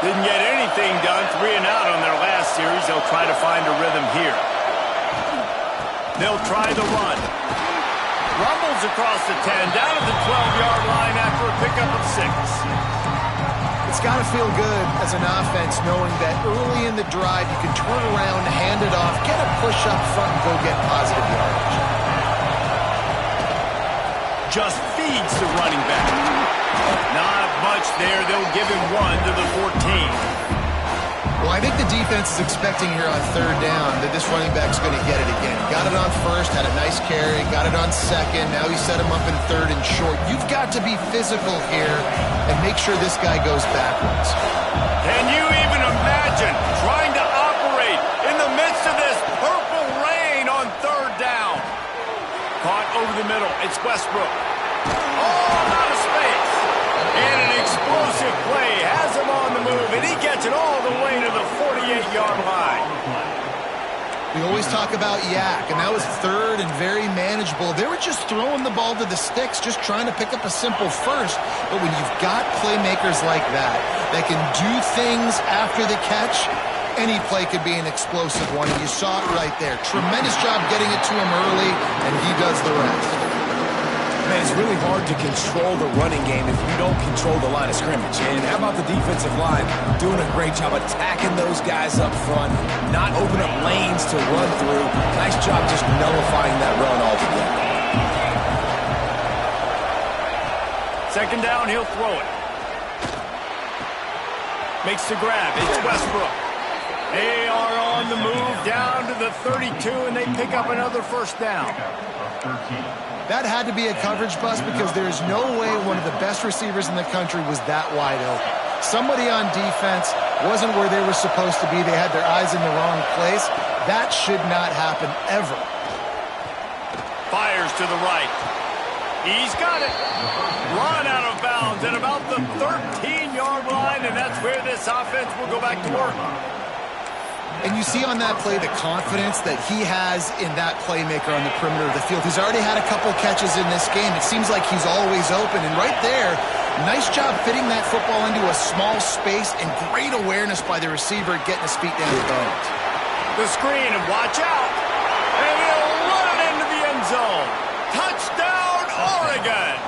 Didn't get anything done, 3 and out on their last series. They'll try to find a rhythm here. They'll try the run. Rumbles across the 10, down at the 12-yard line after a pickup of 6. It's got to feel good as an offense knowing that early in the drive you can turn around, hand it off, get a push up front, and go get positive yardage. just feeds the running back. Not much there. They'll give him 1 to the 14. Well, I think the defense is expecting here on third down that this running back's going to get it again. Got it on first, had a nice carry, got it on second. Now he set him up in third and short. You've got to be physical here and make sure this guy goes backwards. Can you even imagine trying to operate in the midst of this purple rain on third down? Caught over the middle. It's Westbrook. All out of space. And an explosive play has him on the move, and he gets it all the way to the 48-yard line. We always talk about Yak, and that was third and very manageable. They were just throwing the ball to the sticks, just trying to pick up a simple first. But when you've got playmakers like that can do things after the catch, any play could be an explosive one, and you saw it right there. Tremendous job getting it to him early, and he does the rest. Man, it's really hard to control the running game if you don't control the line of scrimmage. And how about the defensive line doing a great job attacking those guys up front, not open up lanes to run through. Nice job just nullifying that run altogether. Second down, he'll throw it. Makes the grab. It's Westbrook. They are on the move down to the 32, and they pick up another first down. That had to be a coverage bust because there's no way one of the best receivers in the country was that wide open. Somebody on defense wasn't where they were supposed to be. They had their eyes in the wrong place. That should not happen ever. Fires to the right. He's got it. Run out of bounds at about the 13-yard line, and that's where this offense will go back to work. And you see on that play the confidence that he has in that playmaker on the perimeter of the field. He's already had a couple catches in this game. It seems like he's always open. And right there, nice job fitting that football into a small space and great awareness by the receiver getting his feet down the bones. The screen, and watch out. And he'll run it into the end zone. Touchdown, Oregon.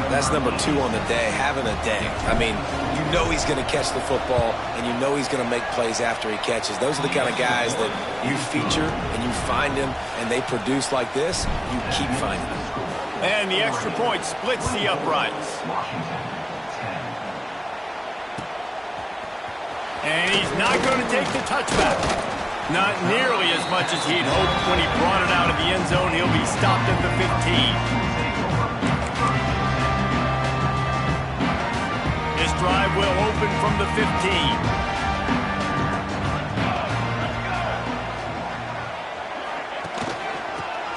That's number 2 on the day, having a day. I mean, you know he's going to catch the football, and you know he's going to make plays after he catches. Those are the kind of guys that you feature, and you find them, and they produce like this, you keep finding them. And the extra point splits the uprights. And he's not going to take the touchback. Not nearly as much as he'd hoped when he brought it out of the end zone. He'll be stopped at the 15. This drive will open from the 15.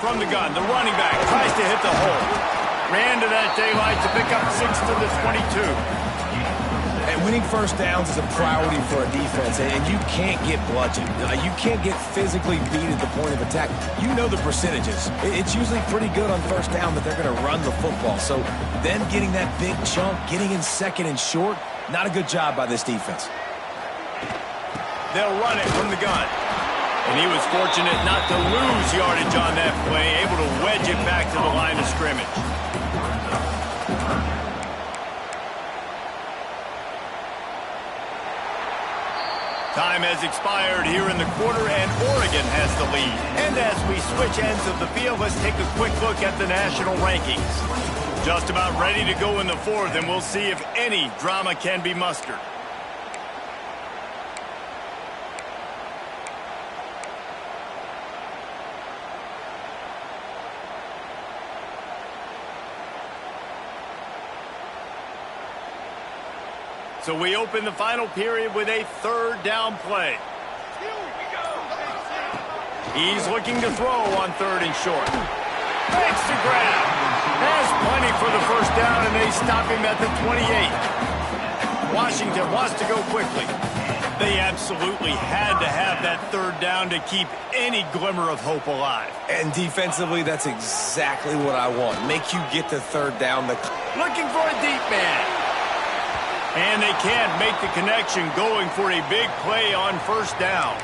From the gun, the running back tries to hit the hole. Ran to that daylight to pick up 6 to the 22. And winning first downs is a priority for a defense, and you can't get bludgeoned. You can't get physically beat at the point of attack. You know the percentages. It's usually pretty good on first down that they're going to run the football. So then getting that big chunk, getting in second and short, not a good job by this defense. They'll run it from the gun. And he was fortunate not to lose yardage on that play, able to wedge it back to the line of scrimmage. Time has expired here in the quarter, and Oregon has the lead. And as we switch ends of the field, let's take a quick look at the national rankings. Just about ready to go in the fourth, and we'll see if any drama can be mustered. So we open the final period with a third down play. He's looking to throw on third and short. Makes the grab. Has plenty for the first down, and they stop him at the 28. Washington wants to go quickly. They absolutely had to have that third down to keep any glimmer of hope alive. And defensively, that's exactly what I want. Make you get the third down. Looking for a deep man. And they can't make the connection, going for a big play on first down.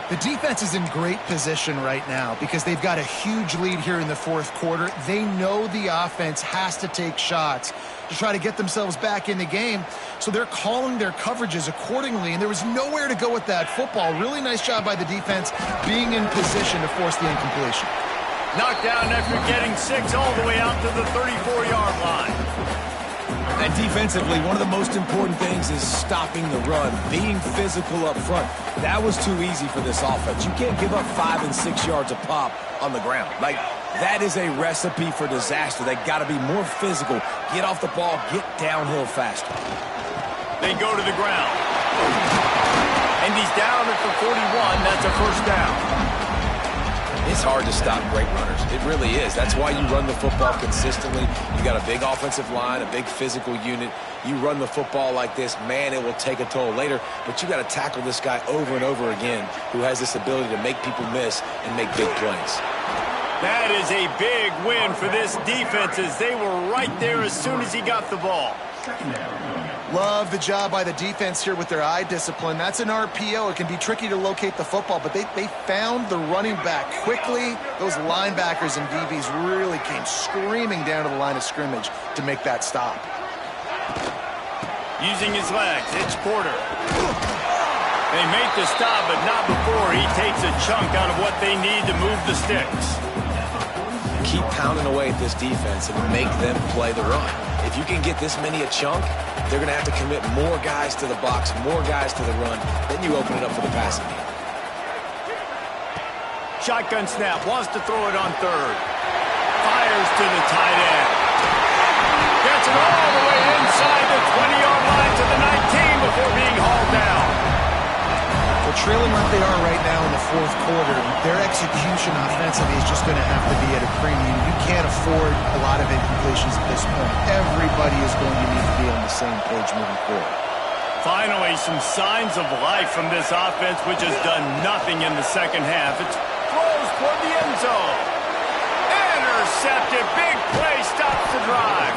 The defense is in great position right now because they've got a huge lead here in the fourth quarter. They know the offense has to take shots to try to get themselves back in the game, so they're calling their coverages accordingly, and there was nowhere to go with that football. Really nice job by the defense being in position to force the incompletion. Knocked down after getting 6 all the way out to the 34-yard line. And defensively, one of the most important things is stopping the run, being physical up front. That was too easy for this offense. You can't give up 5 and 6 yards a pop on the ground. Like, that is a recipe for disaster. They got to be more physical, get off the ball, get downhill faster. They go to the ground. And he's down at the 41. That's a first down. It's hard to stop great runners. It really is. That's why you run the football consistently. You got a big offensive line, a big physical unit. You run the football like this, man, it will take a toll later. But you got to tackle this guy over and over again who has this ability to make people miss and make big plays. That is a big win for this defense as they were right there as soon as he got the ball. Love the job by the defense here with their eye discipline. That's an RPO. It can be tricky to locate the football, but they found the running back quickly. Those linebackers and DBs really came screaming down to the line of scrimmage to make that stop. Using his legs, it's Porter. They make the stop, but not before he takes a chunk out of what they need to move the sticks. Keep pounding away at this defense and make them play the run. If you can get this many a chunk, they're going to have to commit more guys to the box, more guys to the run. Then you open it up for the passing game. Shotgun snap, wants to throw it on third. Fires to the tight end. Gets it all the way inside the 20-yard line to the 19 before being hauled down. Well, trailing like they are right now in the fourth quarter, their execution offensively is just going to have to be at a premium. You can't afford a lot of incompletions at this point. Everybody is going to need to be on the same page moving forward. Finally, some signs of life from this offense, which has done nothing in the second half. It's throws toward the end zone. Intercepted. Big play stops the drive.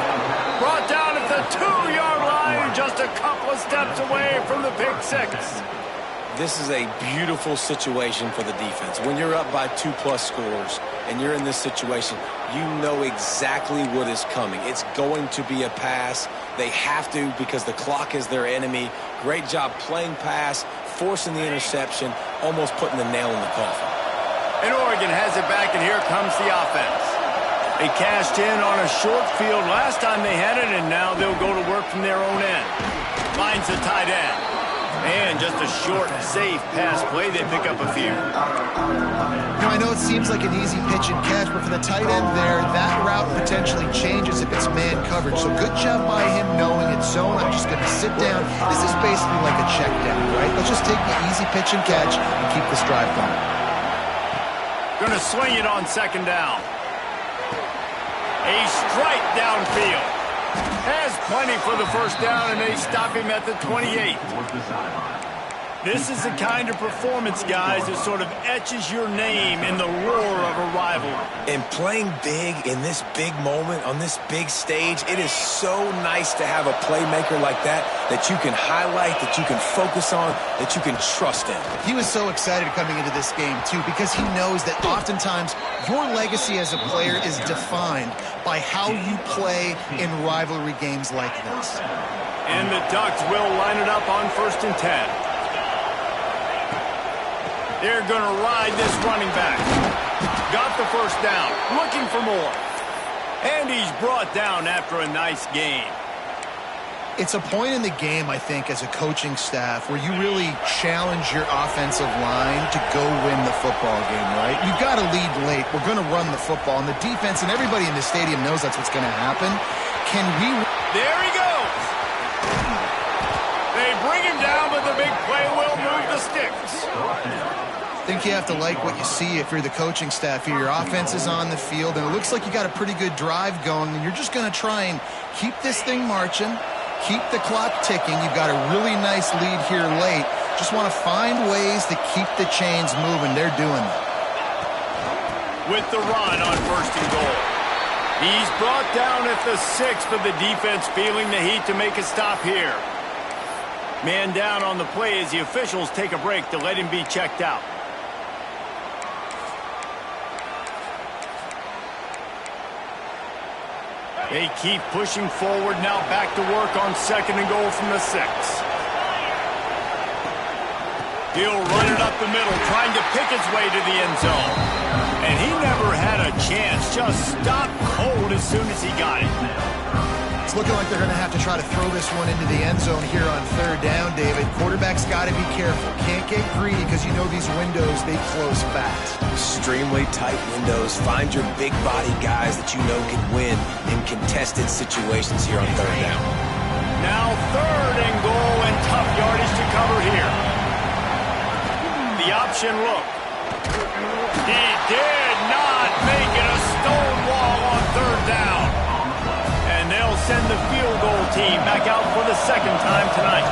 Brought down at the 2-yard line, just a couple of steps away from the pick six. This is a beautiful situation for the defense. When you're up by 2+ scores and you're in this situation, you know exactly what is coming. It's going to be a pass. They have to because the clock is their enemy. Great job playing pass, forcing the interception, almost putting the nail in the coffin. And Oregon has it back, and here comes the offense. They cashed in on a short field last time they had it, and now they'll go to work from their own end. Finds the tight end. And just a short, safe pass play. They pick up a few. Now, I know it seems like an easy pitch and catch, but for the tight end there, that route potentially changes if it's man coverage. So good job by him knowing it's zone. I'm just going to sit down. This is basically like a check down, right? Let's just take the easy pitch and catch and keep this drive going. Going to swing it on second down. A strike downfield. Has plenty for the first down, and they stop him at the 28. This is the kind of performance, guys, that sort of etches your name in the roar of a rivalry. And playing big in this big moment, on this big stage, it is so nice to have a playmaker like that you can highlight, that you can focus on, that you can trust in. He was so excited coming into this game, too, because he knows that oftentimes your legacy as a player is defined by how you play in rivalry games like this. And the Ducks will line it up on 1st and 10. They're going to ride this running back. Got the first down. Looking for more. And he's brought down after a nice game. It's a point in the game, I think, as a coaching staff where you really challenge your offensive line to go win the football game, right? You've got to lead late. We're going to run the football. And the defense and everybody in the stadium knows that's what's going to happen. Can we... There he goes. They bring him down, but the big play will move the sticks. I think you have to like what you see if you're the coaching staff here. Your offense is on the field, and it looks like you got a pretty good drive going, and you're just going to try and keep this thing marching, keep the clock ticking. You've got a really nice lead here late. Just want to find ways to keep the chains moving. They're doing that. With the run on 1st and goal. He's brought down at the 6 for the defense, feeling the heat to make a stop here. Man down on the play as the officials take a break to let him be checked out. They keep pushing forward, now back to work on 2nd and goal from the 6. He'll run it up the middle, trying to pick his way to the end zone. And he never had a chance. Just stopped cold as soon as he got it. It's looking like they're going to have to try to throw this one into the end zone here on third down, David. Quarterback's got to be careful. Can't get greedy because you know these windows, they close fast. Extremely tight windows. Find your big body guys that you know can win in contested situations here on third down. Now third and goal and tough yardage to cover here. The option look. He did not make it a stone wall on third down. And they'll send the field goal team back out for the second time tonight.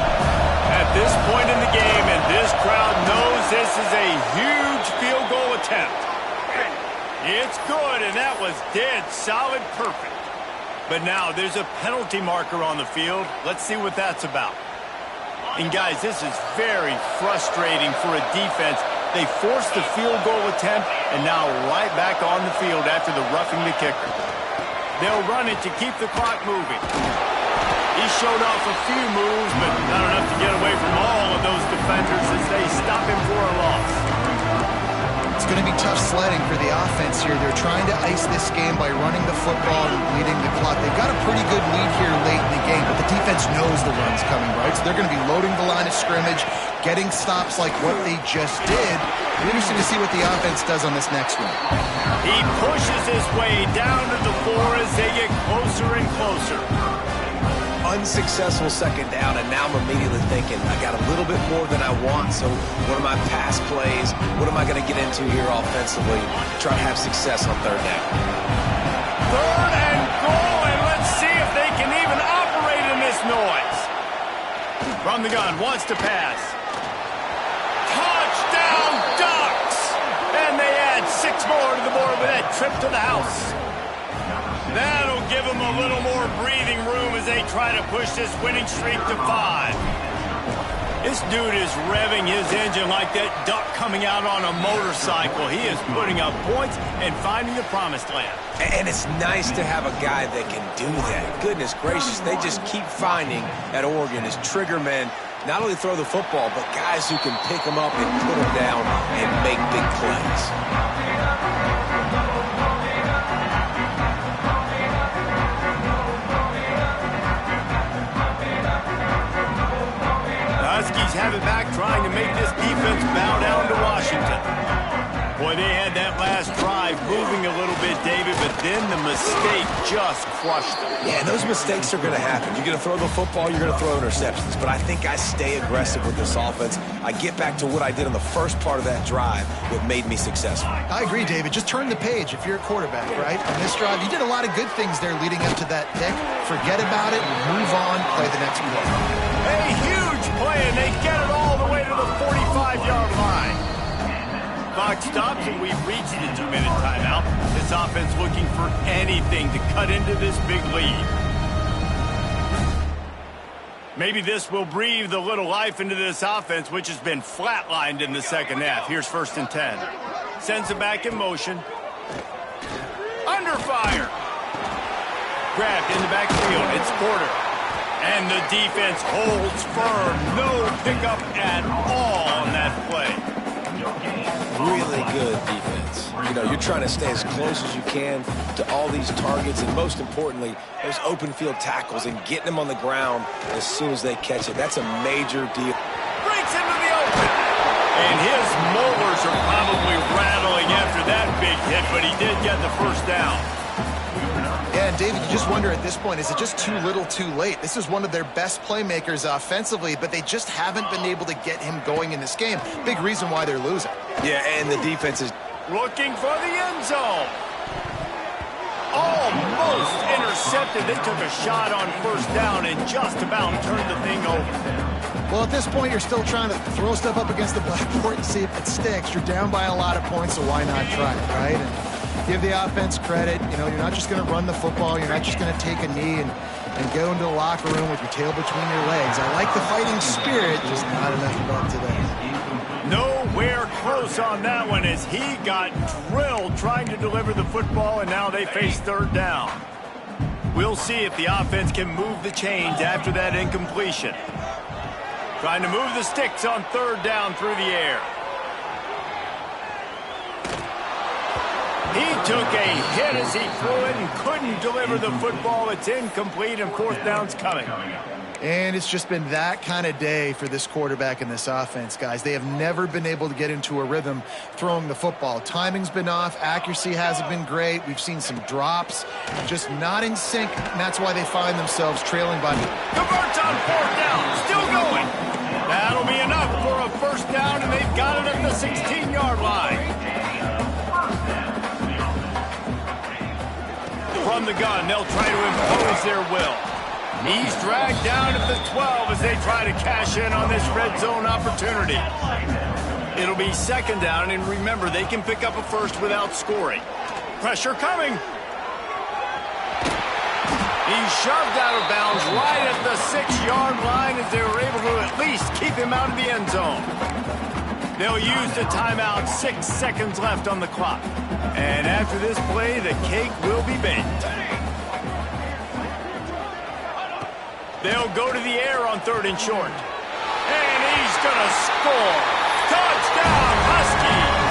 At this point in the game, and this crowd knows this is a huge field goal attempt. It's good, and that was dead solid perfect. But now there's a penalty marker on the field. Let's see what that's about. And guys, this is very frustrating for a defense. They forced the field goal attempt and now right back on the field after the roughing the kicker. They'll run it to keep the clock moving. He showed off a few moves, but not enough to get away from all of those defenders as they stop him for a loss. It's going to be tough sledding for the offense here. They're trying to ice this game by running the football and bleeding the clock. They've got a pretty good lead here late in the game, but the defense knows the run's coming, right? So they're going to be loading the line of scrimmage, getting stops like what they just did. It'll be interesting to see what the offense does on this next one. He pushes his way down to the floor as they get closer and closer. Unsuccessful second down, and now I'm immediately thinking, I got a little bit more than I want, so what are my pass plays? What am I going to get into here offensively to try to have success on third down? Third and goal, and let's see if they can even operate in this noise. From the gun, wants to pass. Touchdown, Ducks! And they add 6 more to the board with that trip to the house. That'll give them a little more breathing room as they try to push this winning streak to 5. This dude is revving his engine like that duck coming out on a motorcycle. He is putting up points and finding the promised land. And it's nice to have a guy that can do that. Goodness gracious, they just keep finding at Oregon as trigger men, not only throw the football, but guys who can pick them up and put them down and make big plays. Huskies have it back, trying to make this defense bow down to Washington. Boy, they had that last drive moving a little bit, David, but then the mistake just crushed them. Yeah, those mistakes are going to happen. You're going to throw the football, you're going to throw interceptions. But I think I stay aggressive with this offense. I get back to what I did in the first part of that drive that made me successful. I agree, David. Just turn the page if you're a quarterback, right? On this drive, you did a lot of good things there leading up to that pick. Forget about it, move on, play the next play. A huge play, and they get it all the way to the 45-yard line. Clock stops, and we've reached the 2-minute timeout. This offense looking for anything to cut into this big lead. Maybe this will breathe a little life into this offense, which has been flatlined in the second half. Here's 1st and 10. Sends it back in motion. Under fire. Grabbed in the backfield. It's Porter. And the defense holds firm. No pickup at all on that play. Really good defense. You know, you're trying to stay as close as you can to all these targets, and most importantly, those open field tackles and getting them on the ground as soon as they catch it. That's a major deal. Breaks into the open. And his molars are probably rattling after that big hit, but he did get the first down. Yeah, and David, you just wonder at this point, is it just too little too late? This is one of their best playmakers offensively, but they just haven't been able to get him going in this game. Big reason why they're losing. Yeah, and the defense is looking for the end zone. Almost intercepted. They took a shot on 1st down and just about turned the thing over. Well, at this point, you're still trying to throw stuff up against the blackboard and see if it sticks. You're down by a lot of points, so why not try it, right? And give the offense credit. You know, you're not just going to run the football. You're not just going to take a knee and go into the locker room with your tail between your legs. I like the fighting spirit, just not enough up today. Nowhere close on that one as he got drilled trying to deliver the football, and now they face 3rd down. We'll see if the offense can move the chains after that incompletion. Trying to move the sticks on 3rd down through the air. He took a hit as he threw it and couldn't deliver the football. It's incomplete, and fourth down's coming. And it's just been that kind of day for this quarterback and this offense, guys. They have never been able to get into a rhythm throwing the football. Timing's been off. Accuracy hasn't been great. We've seen some drops, just not in sync, and that's why they find themselves trailing by. Converts on fourth down, still going. That'll be enough for a first down, and they've got it at the 16-yard line. From the gun, they'll try to impose their will. He's dragged down at the 12 as they try to cash in on this red zone opportunity. It'll be second down, and remember, they can pick up a first without scoring. Pressure coming. He's shoved out of bounds right at the 6-yard line as they were able to at least keep him out of the end zone. They'll use the timeout, 6 seconds left on the clock. And after this play, the cake will be baked. They'll go to the air on 3rd and short. And he's going to score. Touchdown, Huskies!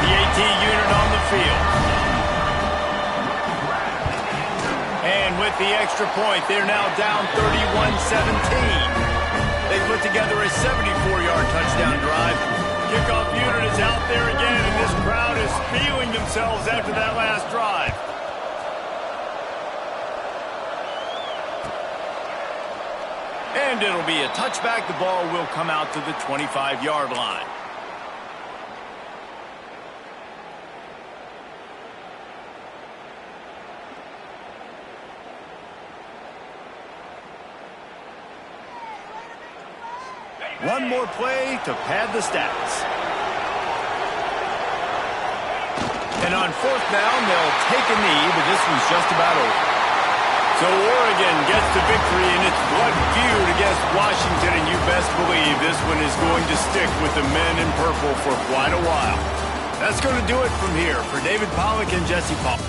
The AT unit on the field. And with the extra point, they're now down 31-17. They put together a 74-yard touchdown drive. Kickoff unit is out there again, and this crowd is feeling themselves after that last drive. And it'll be a touchback. The ball will come out to the 25-yard line. One more play to pad the stats. And on fourth down, they'll take a knee, but this one's just about over. So Oregon gets the victory in its blood feud against Washington, and you best believe this one is going to stick with the men in purple for quite a while. That's going to do it from here. For David Pollack and Jesse Paul.